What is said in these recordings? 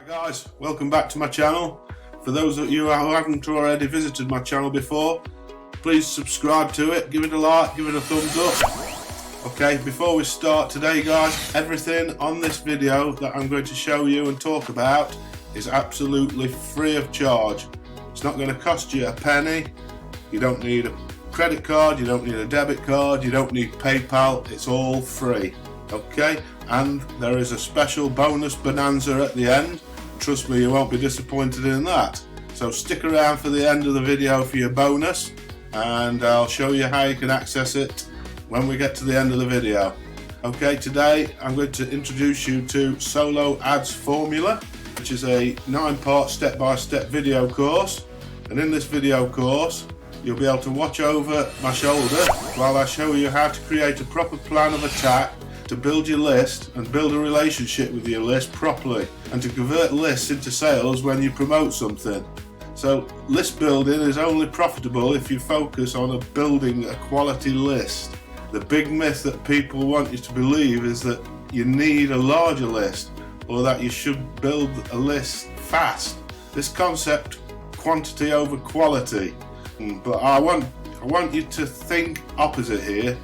Hi guys, welcome back to my channel. For those of you who haven't already visited my channel before, please subscribe to it, give it a like, give it a thumbs up. Okay, before we start today guys, everything on this video that I'm going to show you and talk about is absolutely free of charge. It's not going to cost you a penny. You don't need a credit card, you don't need a debit card, you don't need PayPal, it's all free. Okay, and there is a special bonus bonanza at the end. Trust me, you won't be disappointed in that. So stick around for the end of the video for your bonus, and I'll show you how you can access it when we get to the end of the video. Okay, today I'm going to introduce you to Solo Ads Formula, which is a 9-part step-by-step video course. And in this video course, you'll be able to watch over my shoulder while I show you how to create a proper plan of attack to build your list and build a relationship with your list properly, and to convert lists into sales when you promote something. So list building is only profitable if you focus on building a quality list. The big myth that people want you to believe is that you need a larger list, or that you should build a list fast. This concept, quantity over quality, but I want you to think opposite here.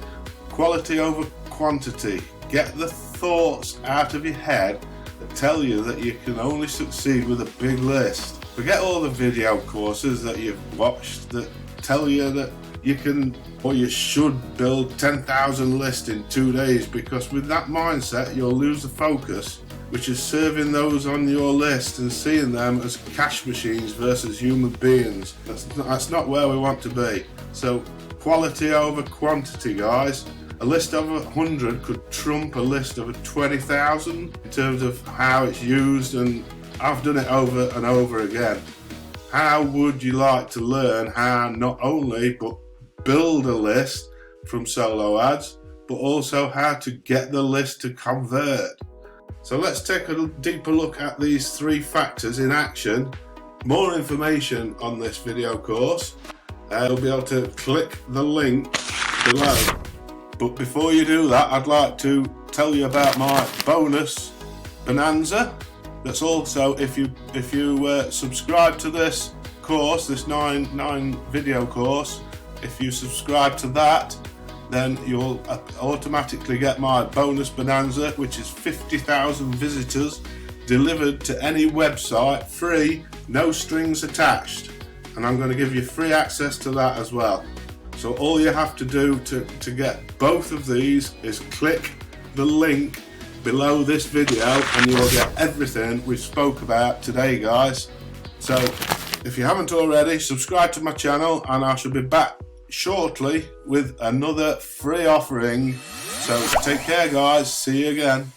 Quality over quantity. Get the thoughts out of your head that tell you that you can only succeed with a big list. Forget all the video courses that you've watched that tell you that you can or you should build 10,000 lists in 2 days, because with that mindset you'll lose the focus, which is serving those on your list and seeing them as cash machines versus human beings. That's not where we want to be. So quality over quantity, guys. A list of 100 could trump a list of 20,000 in terms of how it's used, and I've done it over and over again. How would you like to learn how not only but build a list from solo ads, but also how to get the list to convert? So let's take a deeper look at these 3 factors in action. More information on this video course, you'll be able to click the link below. But before you do that, I'd like to tell you about my bonus bonanza. That's also, if you subscribe to this course, this 9 video course, if you subscribe to that, then you'll automatically get my bonus bonanza, which is 50,000 visitors delivered to any website, free, no strings attached. And I'm going to give you free access to that as well. So all you have to do to get both of these is click the link below this video, and you will get everything we spoke about today, guys. So if you haven't already, subscribe to my channel, and I shall be back shortly with another free offering. So take care guys, see you again.